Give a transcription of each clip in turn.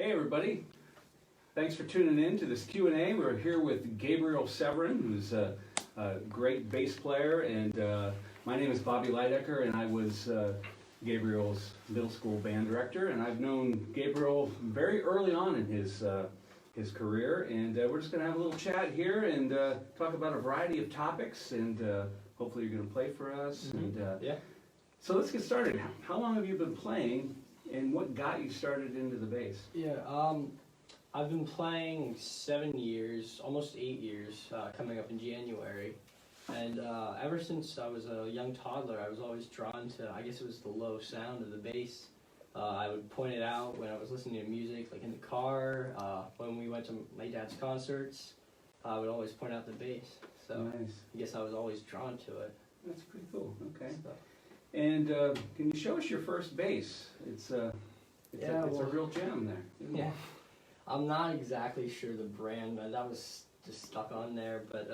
Hey everybody, thanks for tuning in to this Q&A. We're here with Gabriel Severn, who's a great bass player, and my name is Bobby Leidhecker, and I was Gabriel's middle school band director, and I've known Gabriel very early on in his career, and we're just going to have a little chat here and talk about a variety of topics, and hopefully you're going to play for us. Mm-hmm. And Yeah. So let's get started. How long have you been playing, and what got you started into the bass? Yeah, I've been playing 7 years, almost 8 years, coming up in January. And ever since I was a young toddler, I was always drawn to, I guess it was the low sound of the bass. I would point it out when I was listening to music, like in the car, when we went to my dad's concerts. I would always point out the bass. So Nice. I guess I was always drawn to it. That's pretty cool. Okay. So. And can you show us your first bass? It's a real gem there. Yeah, I'm not exactly sure the brand, but that was just stuck on there. But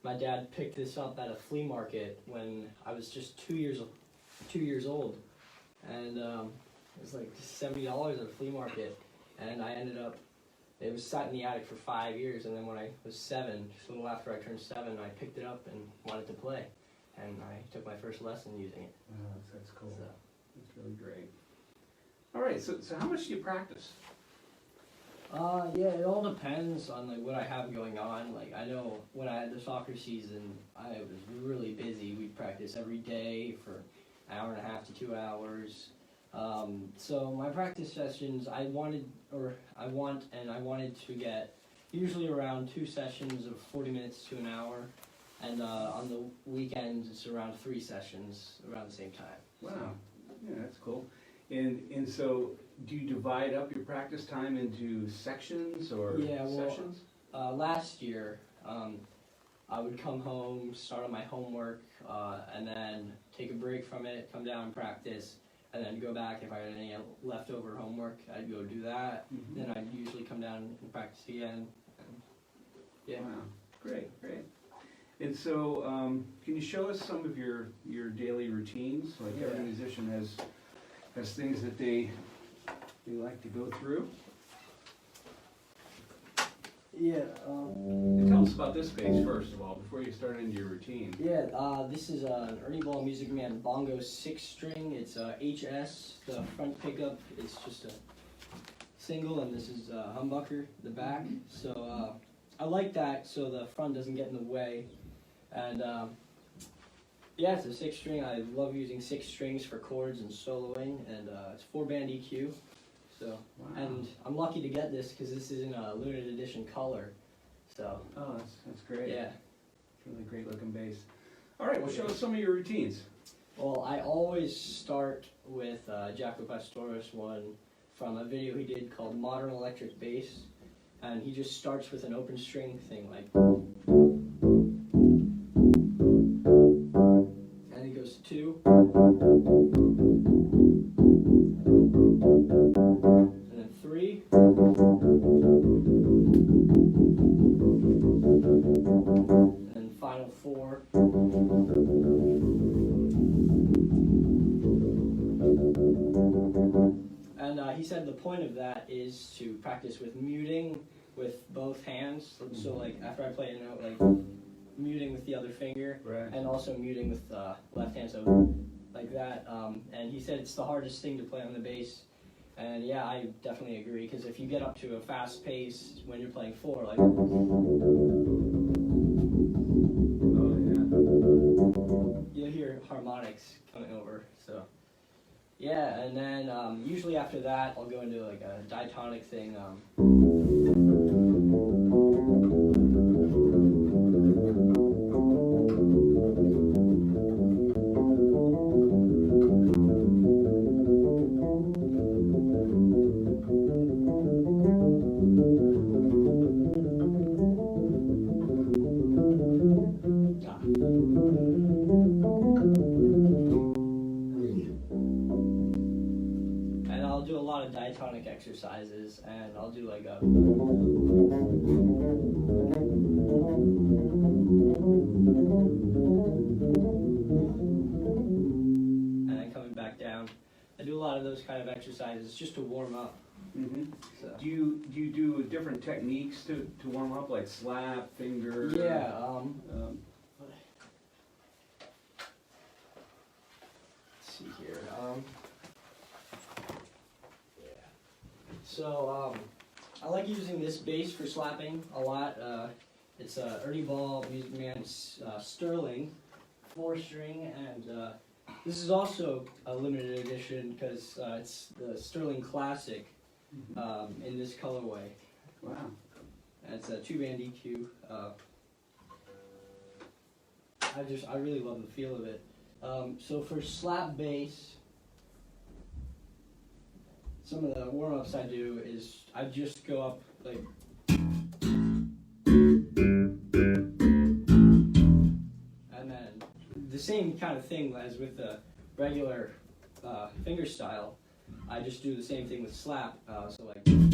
my dad picked this up at a flea market when I was just 2 years old, and it was like just $70 at a flea market. And I ended up, it was sat in the attic for 5 years, and then when I was 7, just a little after I turned 7, I picked it up and wanted to play, and I took my first lesson using it. Oh, that's cool. So. That's really great. All right, so how much do you practice? Yeah, it all depends on like what I have going on. Like I know when I had the soccer season, I was really busy. We'd practice every day for an hour and a half to 2 hours. So my practice sessions, I wanted to get usually around 2 sessions of 40 minutes to an hour, and on the weekends it's around 3 sessions around the same time. Wow, yeah, that's cool. And so, do you divide up your practice time into sections or sessions? Last year, I would come home, start on my homework, and then take a break from it, come down and practice, and then go back. If I had any leftover homework, I'd go do that. Mm-hmm. Then I'd usually come down and practice again. Yeah. Wow, great. And so, can you show us some of your daily routines? Like every musician has things that they like to go through. Yeah. And tell us about this bass first of all, before you start into your routine. Yeah. This is an Ernie Ball Music Man bongo 6-string. It's HS. The front pickup is just a single, and this is humbucker, the back. So I like that, so the front doesn't get in the way. And yeah, it's a 6-string. I love using 6 strings for chords and soloing, and it's 4-band EQ. So, Wow. and I'm lucky to get this because this is in a limited edition color. So. Oh, that's great. Yeah. It's really great looking bass. All right, well, show us some of your routines. Well, I always start with Jaco Pastorius one from a video he did called Modern Electric Bass, and he just starts with an open string thing like. And he goes to 2, and then 3, and then final 4, and he said the point of that is to practice with muting with both hands. So like after I play a note, like muting with the other finger, Right. and also muting with the left hand, so like that. And he said it's the hardest thing to play on the bass, and yeah, I definitely agree, because if you get up to a fast pace when you're playing 4, like, Oh you'll hear harmonics coming over. So yeah, and then usually after that I'll go into like a diatonic thing. And I'll do a lot of diatonic exercises, and I'll do like a. And then coming back down. I do a lot of those kind of exercises just to warm up. Mm-hmm. So. Do you do different techniques to warm up, like slap, finger? Yeah. Let's see here. So I like using this bass for slapping a lot. It's a Ernie Ball Music Man Sterling 4-string, and this is also a limited edition because it's the Sterling Classic in this colorway. Wow. And it's a 2-band EQ. I really love the feel of it. So for slap bass, some of the warm-ups I do is I just go up like, and then the same kind of thing as with the regular finger style. I just do the same thing with slap. So like. And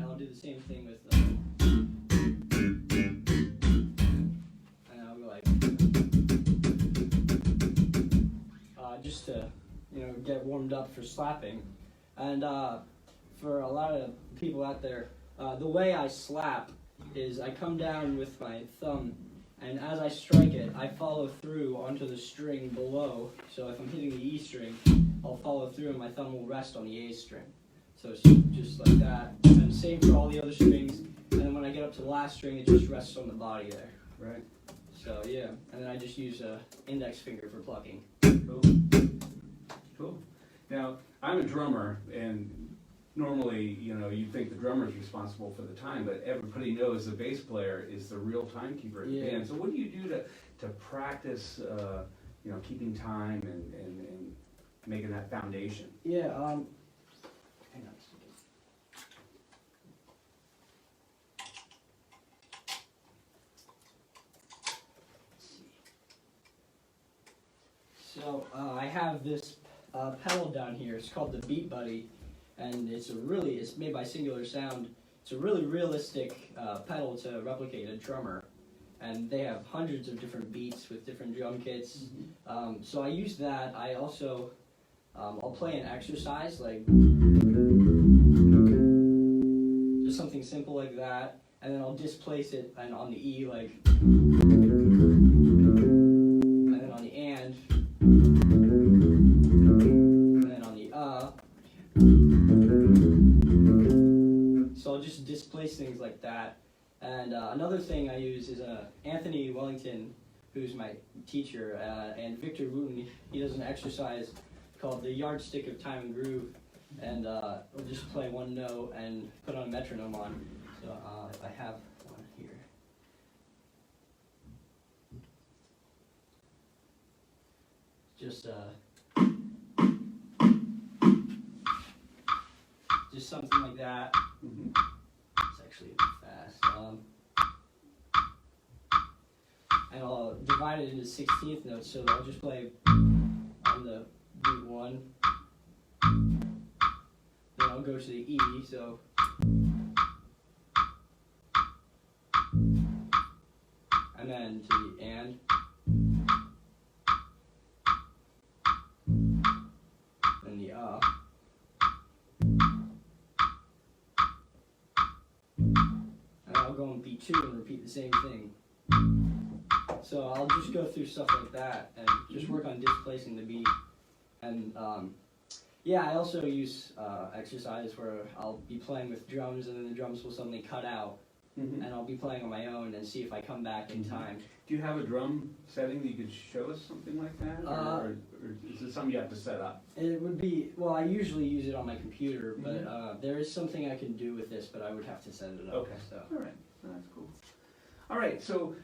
I'll do the same thing with. And I'll go like. Just to, get warmed up for slapping. And for a lot of people out there, the way I slap is I come down with my thumb, and as I strike it, I follow through onto the string below. So if I'm hitting the E string, I'll follow through and my thumb will rest on the A string. So it's just like that. And same for all the other strings. And then when I get up to the last string, it just rests on the body there. Right. So yeah, and then I just use an index finger for plucking. Cool. Cool. Now, I'm a drummer, and normally, you'd think the drummer's responsible for the time, but everybody knows the bass player is the real timekeeper of the band. So what do you do to practice, keeping time and making that foundation? Yeah, hang on a second. So I have this pedal down here. It's called the Beat Buddy, and it's made by Singular Sound. It's a really realistic pedal to replicate a drummer, and they have hundreds of different beats with different drum kits. So I use that. I also I'll play an exercise like just something simple like that, and then I'll displace it and on the E like, and then on the and then on the So I'll just displace things like that. And another thing I use is Anthony Wellington, who's my teacher, and Victor Wooten. He does an exercise called the Yardstick of Time and Groove, and we'll just play one note and put on a metronome on. So I have one here. Just something like that. It's actually fast. And I'll divide it into 16th notes, so I'll just play on the beat 1. Then I'll go to the E, so. And then to the and. Then the And I'll go on beat 2 and repeat the same thing. So I'll just go through stuff like that and just work on displacing the beat. And I also use exercise where I'll be playing with drums and then the drums will suddenly cut out. And I'll be playing on my own and see if I come back in time. Do you have a drum setting that you could show us, something like that? Or is it something you have to set up? It would be, well, I usually use it on my computer, but there is something I can do with this, but I would have to set it up. Okay, so. All right, that's cool. All right, so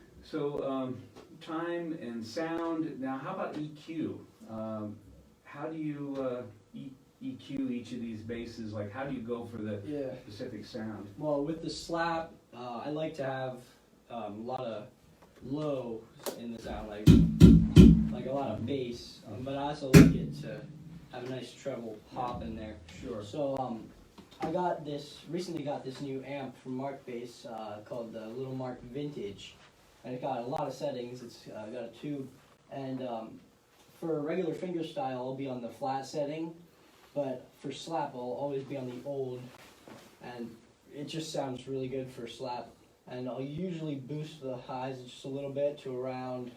time and sound. Now, how about EQ? How do you EQ each of these basses? Like, how do you go for the specific sound? Well, with the slap, I like to have a lot of low in the sound, like a lot of bass, but I also like it to have a nice treble pop in there. Sure. So I recently got this new amp from Mark Bass called the Little Mark Vintage, and it got a lot of settings. It's got a tube, and for a regular fingerstyle, I'll be on the flat setting, but for slap, I'll always be on the old, and it just sounds really good for slap. And I'll usually boost the highs just a little bit to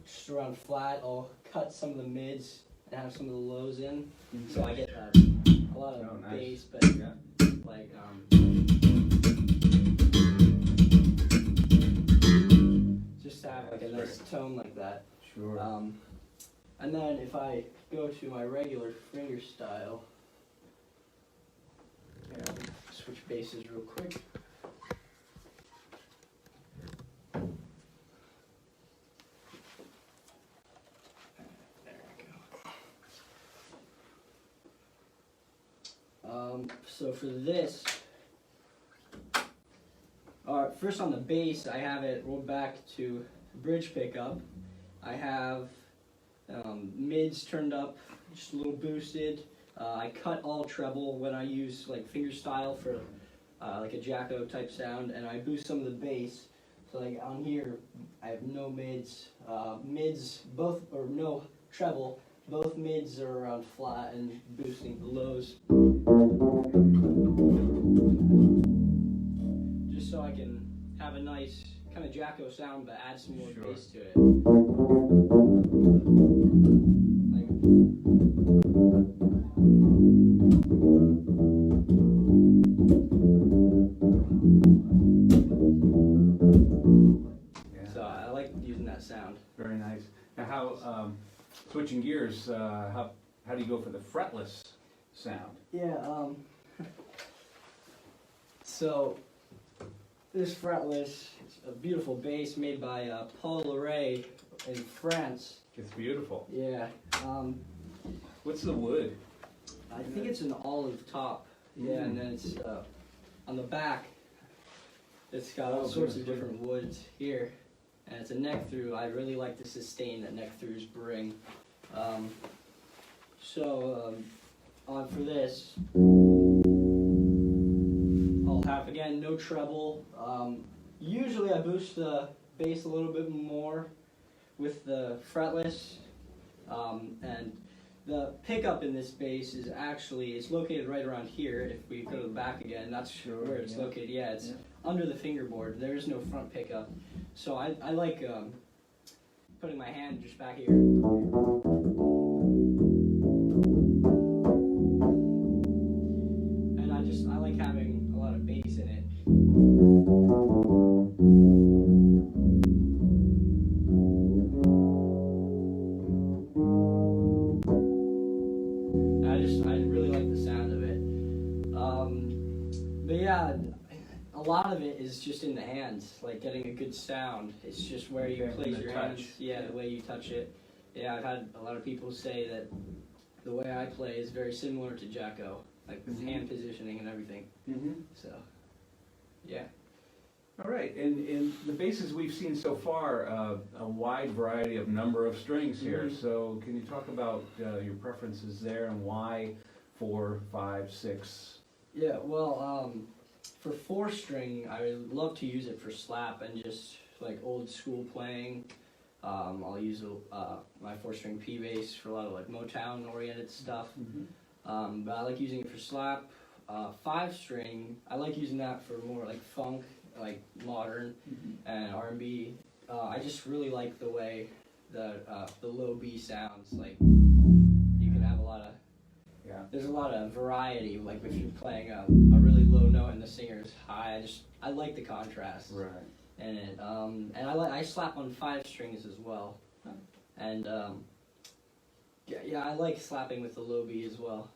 just around flat. I'll cut some of the mids and have some of the lows in, so I get a lot of bass, but like just to have like a nice tone like that. Sure. And then if I go to my regular finger style, here, I'll switch basses real quick. So for this, first on the bass, I have it rolled back to bridge pickup. I have mids turned up, just a little boosted. I cut all treble when I use like fingerstyle for like a Jacko type sound, and I boost some of the bass. So like on here, I have no mids, both, or no treble. Both mids are around flat and boosting the lows. Just so I can have a nice kind of Jacko sound, but add some more bass to it. So I like using that sound. Very nice. Now, how switching gears? How do you go for the fretless sound? Yeah. So this fretless, it's a beautiful bass made by Paul Leray in France. It's beautiful. Yeah. What's the wood? I think it's an olive top. Yeah, and then it's on the back. It's got all sorts of different woods here, and it's a neck through. I really like the sustain that neck throughs bring. For this, I'll have again no treble. Usually I boost the bass a little bit more with the fretless, and the pickup in this bass is actually, it's located right around here. If we go to the back again, that's where it's located. Yeah, it's under the fingerboard. There is no front pickup. So I like putting my hand just back here. And I like having a lot of bass in it. I really like the sound of it. But yeah, a lot of it is just in the hands, like getting a good sound. It's just where you place your hands. Yeah, the way you touch it. Yeah, I've had a lot of people say that the way I play is very similar to Jacko, like with hand positioning and everything. So, yeah. All right, and the basses we've seen so far, a wide variety of number of strings here. So can you talk about your preferences there and why 4, 5, 6? Yeah, well, for 4-string, I love to use it for slap and just like old school playing. I'll use my 4-string P bass for a lot of like Motown oriented stuff. But I like using it for slap. 5-string, I like using that for more like funk, like modern and R&B. I just really like the way the low B sounds. Like you can have a lot of there's a lot of variety. Like if you're playing a really low note and the singer's high, I like the contrast. Right. And I slap on 5 strings as well. And I like slapping with the low B as well.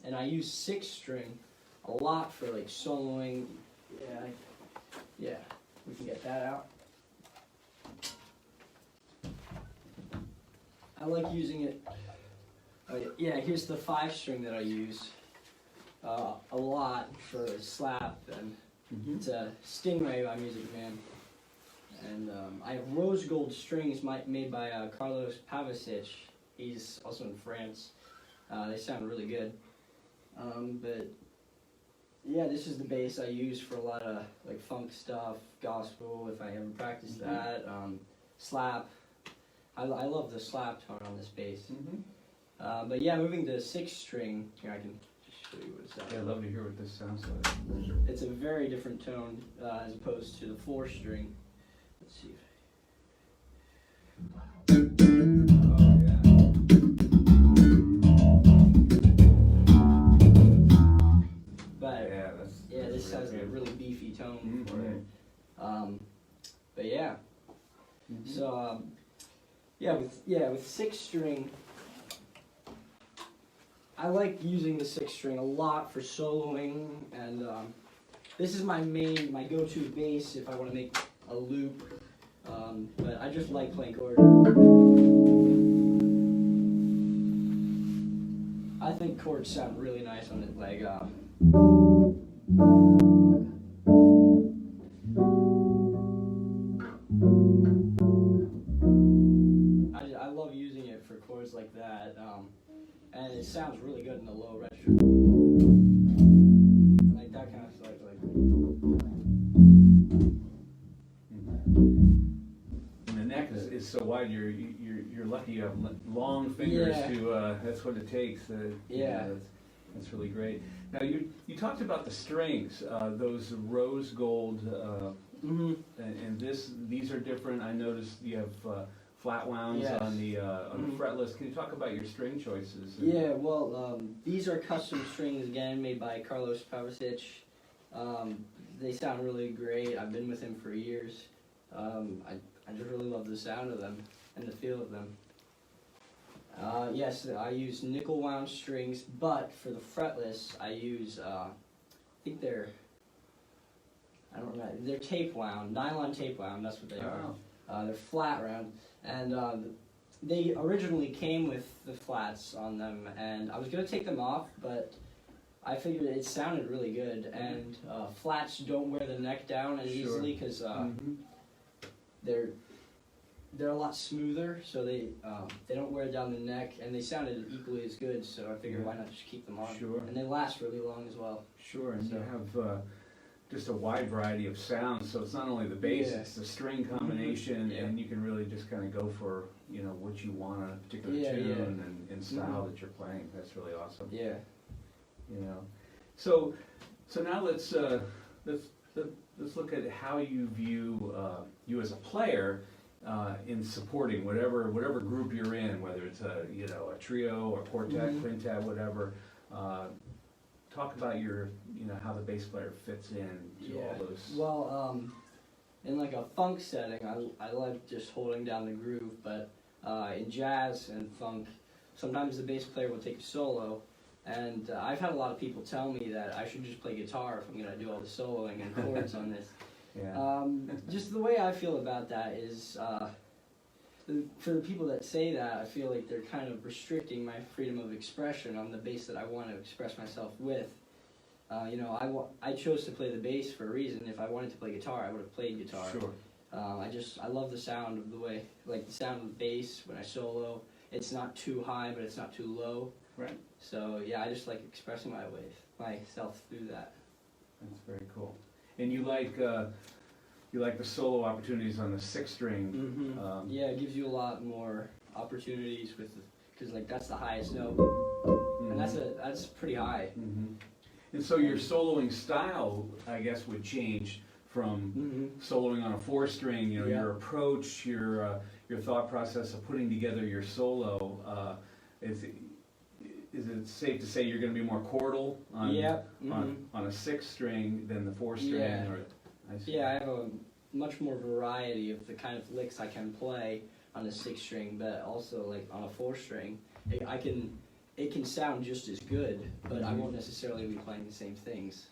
And I use 6-string a lot for like soloing. Yeah, we can get that out. I like using it. Here's the 5-string that I use a lot for slap, and it's a Stingray by Music Man. And I have rose gold strings made by Carlos Pavicic. He's also in France. They sound really good. But yeah, this is the bass I use for a lot of like funk stuff, gospel, if I ever practice that, slap. I love the slap tone on this bass. But yeah, moving to 6-string, here I can just show you what it sounds Yeah, I'd like. love to hear what this sounds like. It's a very different tone as opposed to the 4-string. Let's see. Oh, yeah. But Yeah, yeah, this has a really beefy tone for it. But yeah, so with 6-string, I like using the 6-string a lot for soloing, and this is my go-to bass if I want to make a loop. But I just like playing chords. I think chords sound really nice on it, like. I love using it for chords like that, and it sounds really good in the low register. Like that kind of stuff. And the neck is so wide. You're lucky you have long fingers to. That's what it takes. That's really great. Now you talked about the strings, those rose gold, and these are different. I noticed you have flat wounds on the fretless. Can you talk about your string choices? Yeah, well, these are custom strings again, made by Carlos Pavicic. They sound really great. I've been with him for years. I just really love the sound of them and the feel of them. Yes, I use nickel wound strings, but for the fretless, I use, I think they're tape wound, nylon tape wound, that's what they are. They're flat round, and they originally came with the flats on them, and I was going to take them off, but I figured it sounded really good, and flats don't wear the neck down as easily, because they're a lot smoother, so they don't wear down the neck, and they sounded equally as good. So I figured why not just keep them on? Sure. And they last really long as well. Sure, and you have just a wide variety of sounds. So it's not only the bass; it's the string combination, and you can really just kind of go for what you want on a particular tune and style that you're playing. That's really awesome. Yeah. So now let's look at how you view you as a player. In supporting whatever group you're in, whether it's a trio or quartet, quintet, whatever. Talk about how the bass player fits in to all those. Well, in like a funk setting, I like just holding down the groove, but in jazz and funk, sometimes the bass player will take a solo, and I've had a lot of people tell me that I should just play guitar if I'm gonna do all the soloing and chords on this. Yeah. Just the way I feel about that is, for the people that say that, I feel like they're kind of restricting my freedom of expression on the bass that I want to express myself with. I chose to play the bass for a reason. If I wanted to play guitar, I would have played guitar. Sure. I love the sound of the sound of the bass when I solo. It's not too high, but it's not too low. Right. So yeah, I just like expressing myself through that. That's very cool. And you like the solo opportunities on the 6-string. Yeah, it gives you a lot more opportunities because that's the highest note, and that's pretty high. And so your soloing style, I guess, would change from soloing on a 4-string. Your approach, your thought process of putting together your solo. Is it safe to say you're going to be more chordal on a 6-string than the 4-string? Yeah, I have a much more variety of the kind of licks I can play on a 6-string, but also like on a 4-string, it can sound just as good, but I won't necessarily be playing the same things.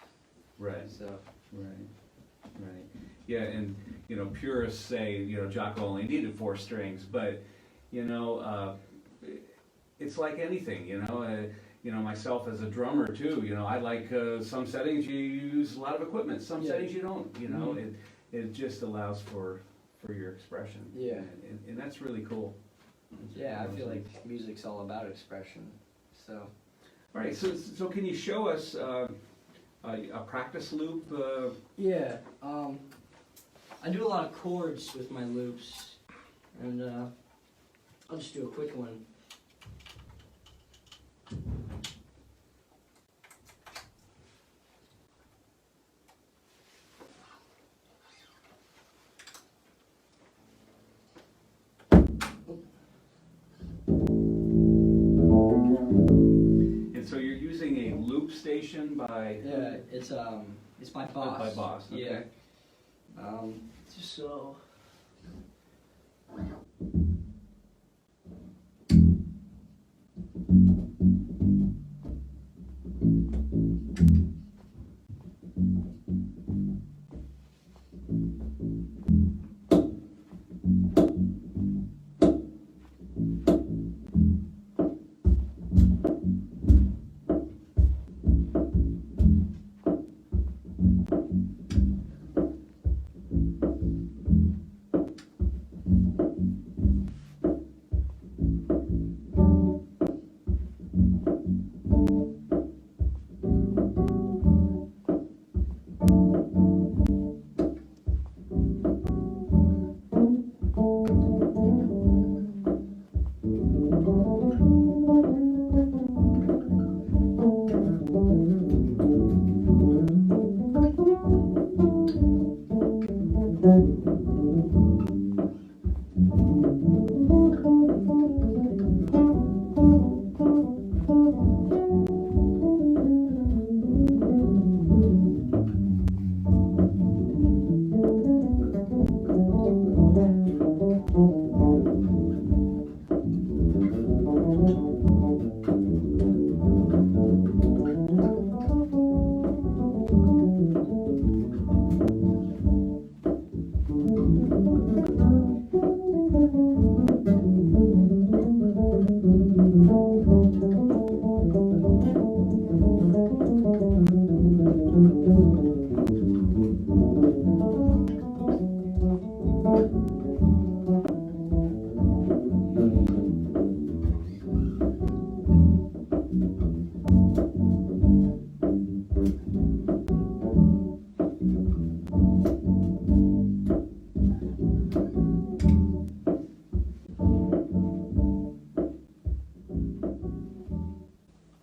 Right. So. Right. Yeah, and purists say Jocko only needed 4 strings, but it's like anything, myself as a drummer too, I like some settings you use a lot of equipment, some settings you don't, it just allows for your expression. Yeah. And that's really cool. I feel like music's all about expression, so. All right, so can you show us a practice loop? Yeah, I do a lot of chords with my loops, and I'll just do a quick one. And so you're using a loop station by? Yeah, it's by Boss. By Boss, okay. Yeah. Just so.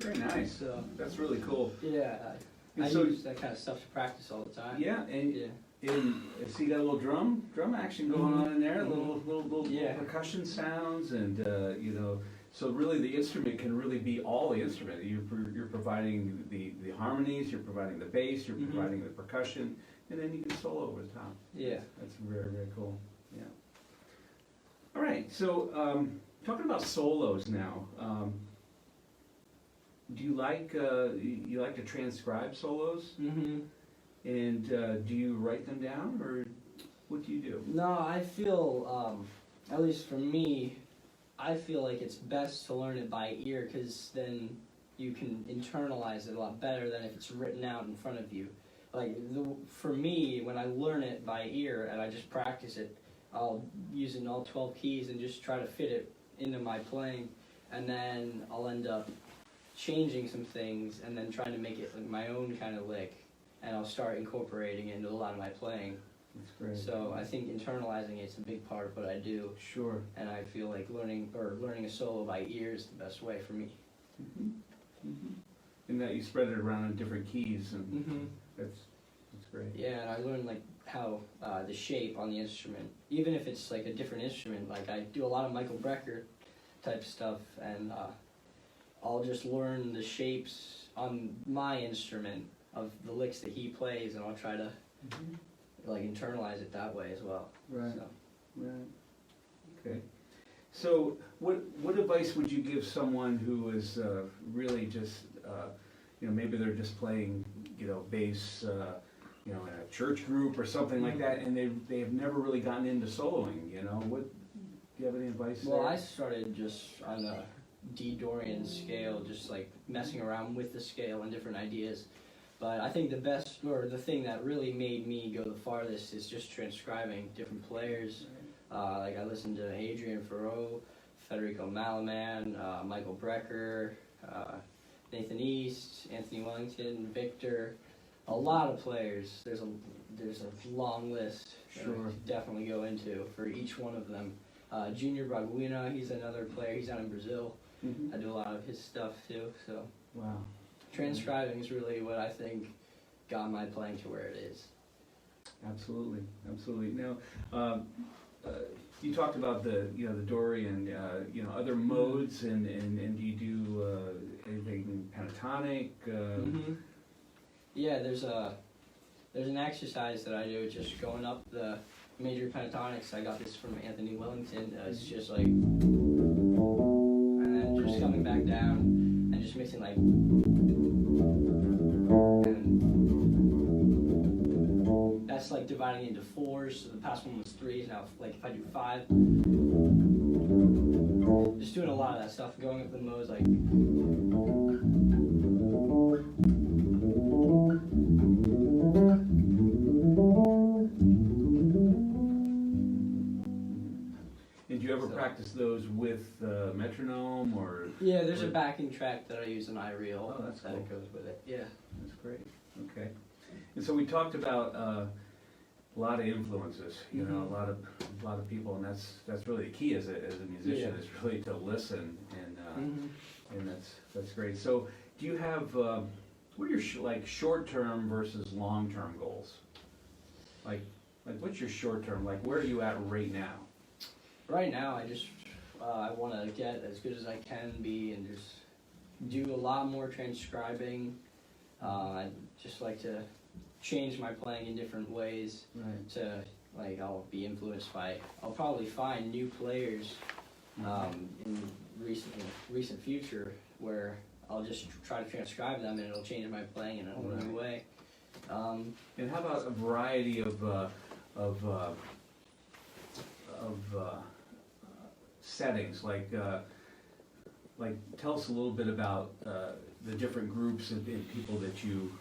Very nice. So That's really cool. yeah, And I so- use that kind of stuff to practice all the time. Yeah, and Yeah. so you got a little drum action going on in there, little Yeah. percussion sounds, and you know, so really the instrument can really be all the instrument. You're providing the harmonies, you're providing the bass, you're Mhm. providing the percussion, and then you can solo over the top. Yeah. That's very, very cool. Yeah. All right, so talking about solos now. Do you like to transcribe solos, Mm-hmm. and do you write them down, or what do you do? No, I feel, at least for me, I feel like it's best to learn it by ear because then you can internalize it a lot better than if it's written out in front of you. Like, for me, when I learn it by ear and I just practice it, I'll use it in all 12 keys and just try to fit it into my playing, and then I'll end up changing some things and then trying to make it like my own kind of lick, and I'll start incorporating it into a lot of my playing. That's great. So I think internalizing it's a big part of what I do, Sure. and I feel like learning a solo by ear is the best way for me. Mm-hmm. Mm-hmm. And that you spread it around in different keys, and Mm-hmm. that's great. Yeah, and I learned like how the shape on the instrument, even if it's like a different instrument, like I do a lot of Michael Brecker type stuff, and I'll just learn the shapes on my instrument of the licks that he plays, and I'll try to Mhm. like internalize it that way as well. Right. So. Right. Okay. So, what advice would you give someone who is really just, maybe they're just playing, bass, in a church group or something like that, and they've never really gotten into soloing. What do you have any advice? Well, there? I started just on a D Dorian scale, just like messing around with the scale and different ideas. But I think the thing that really made me go the farthest is just transcribing different players. Like I listened to Adrian Farreau, Federico Malaman, Michael Brecker, Nathan East, Anthony Wellington, Victor, a lot of players. There's a long list that Sure. we could definitely go into for each one of them. Junior Baguina, he's another player. He's out in Brazil. Mm-hmm. I do a lot of his stuff too. So Wow. transcribing is really what I think got my playing to where it is. Absolutely, absolutely. Now, you talked about the Dorian, other modes, and do you do anything pentatonic? Yeah, there's an exercise that I do just going up the major pentatonics. I got this from Anthony Wellington. It's just like, and then just coming back down and just mixing like, and that's like dividing into fours. So the past one was threes. Now, like if I do five, just doing a lot of that stuff, going up the modes like. Did you ever practice those with metronome or? Yeah, there's a backing track that I use in iReel. Oh, that's that cool. goes with it. Yeah. That's great. Okay. And so we talked about a lot of influences. You know, a lot of people, and that's really the key as a musician is really to listen, and that's great. So do you have what are your short term versus long term goals? Like what's your short term? Like where are you at right now? Right now, I just I want to get as good as I can be and just do a lot more transcribing. I just like to change my playing in different ways. Right. To like I'll be influenced by. I'll probably find new players in recent future where I'll just try to transcribe them and it'll change my playing in a whole new way. And how about a variety of settings? Like tell us a little bit about the different groups and people that you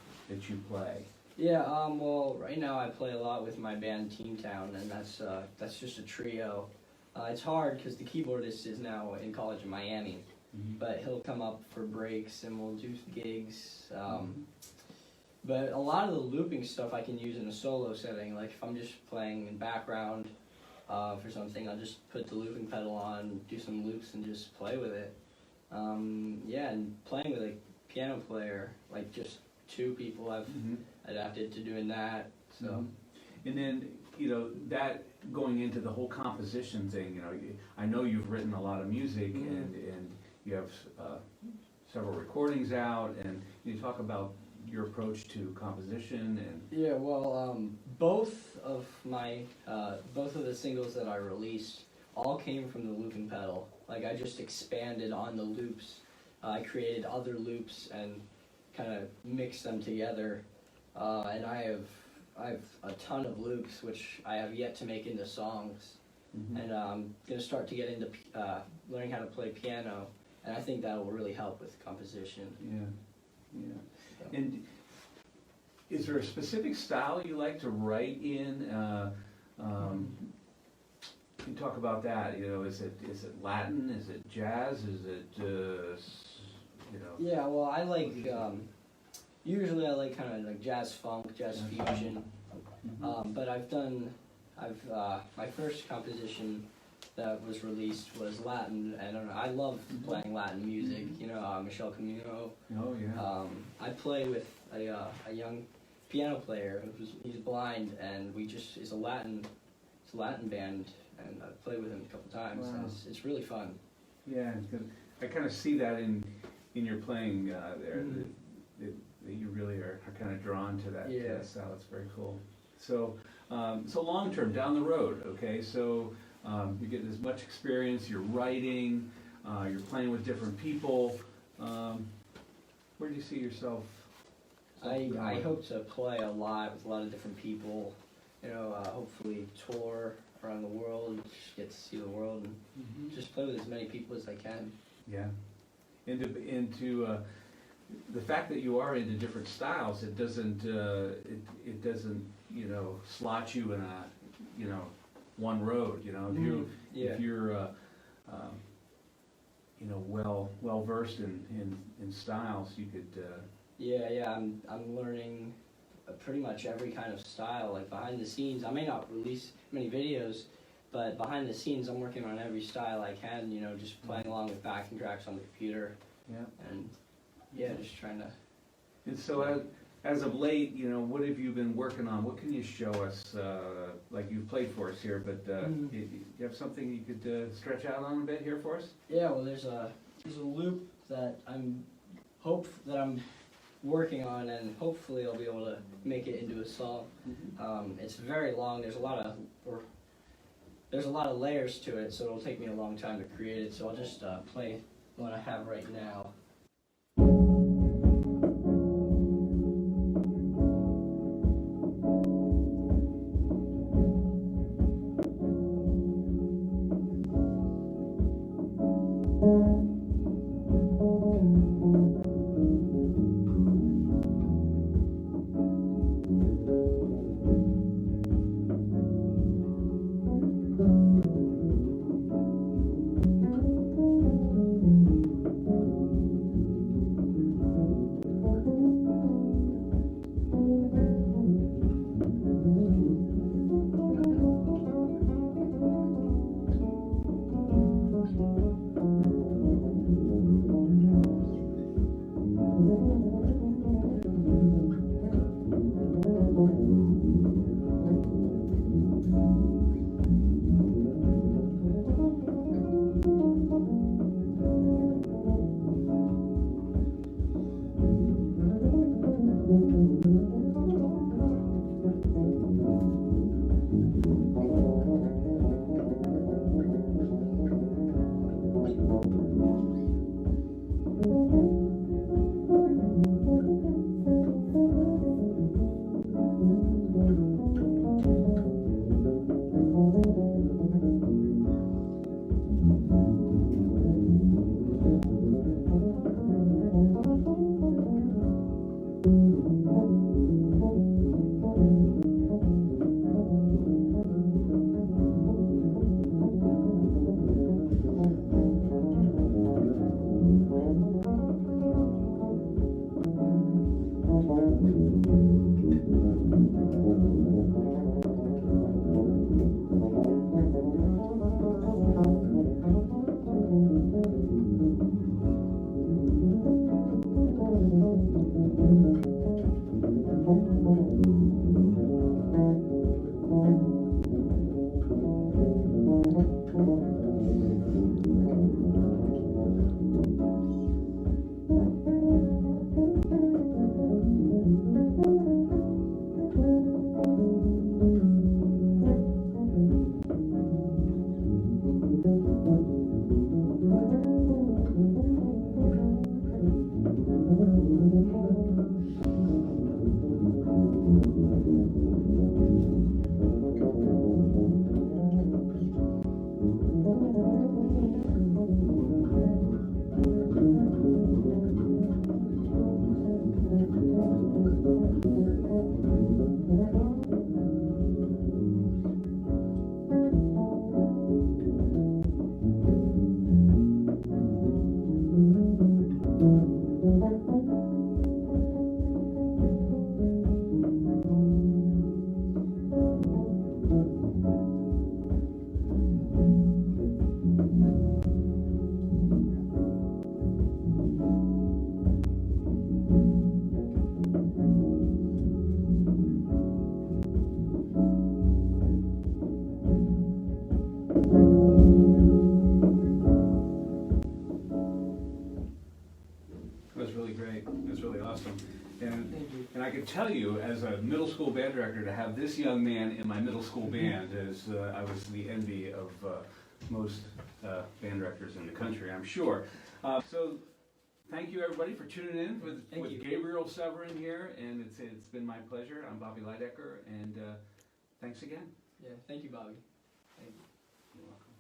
play. Yeah, well, right now I play a lot with my band Teen Town, and that's just a trio. It's hard because the keyboardist is now in college in Miami, but he'll come up for breaks and we'll do gigs. But a lot of the looping stuff I can use in a solo setting. Like if I'm just playing in background for something, I'll just put the looping pedal on, do some loops, and just play with it. Yeah, and playing with a piano player, like just two people, I've adapted to doing that. So, and then that going into the whole composition thing. I know you've written a lot of music, and you have several recordings out, and you talk about your approach to composition and. Yeah, well, both of the singles that I released all came from the looping pedal. Like I just expanded on the loops. I created other loops and kind of mixed them together. And I have a ton of loops which I have yet to make into songs. And I'm gonna start to get into learning how to play piano, and I think that will really help with composition. Yeah. And is there a specific style you like to write in? You talk about that. Is it Latin? Is it jazz? Is it Yeah. Well, I like usually I like kind of like jazz funk, jazz fusion. But my first composition that was released was Latin, and I love playing Latin music. Michel Camino. Oh yeah. I play with a young piano player he's blind, and it's a Latin band, and I played with him a couple times. Wow. And it's really fun. Yeah, 'cause I kind of see that in your playing there. That you really are kind of drawn to that style. It's very cool. So long term, down the road, okay. So you're getting as much experience. You're writing. You're playing with different people. Where do you see yourself? I hope to play a lot with a lot of different people. Hopefully tour around the world, just get to see the world, and just play with as many people as I can. Yeah, into the fact that you are into different styles, it doesn't slot you in a one road. If you're well versed in styles, you could. Yeah, I'm learning pretty much every kind of style. Like behind the scenes, I may not release many videos, but behind the scenes, I'm working on every style I can. You know, just playing along with backing tracks on the computer. Yeah. And yeah, just trying to. And so as of late, you know, what have you been working on? What can you show us? Like you've played for us here, but you have something you could stretch out on a bit here for us? Yeah, well, there's a loop that I'm working on, and hopefully I'll be able to make it into a song. It's very long. There's a lot of layers to it, so it'll take me a long time to create it. So I'll just play what I have right now. And I can tell you, as a middle school band director, to have this young man in my middle school band is, I was the envy of most band directors in the country, I'm sure. So thank you everybody for tuning in with Gabriel Severn here, and it's been my pleasure. I'm Bobby Leidhecker, and thanks again. Yeah, thank you, Bobby. Thank you. You're welcome.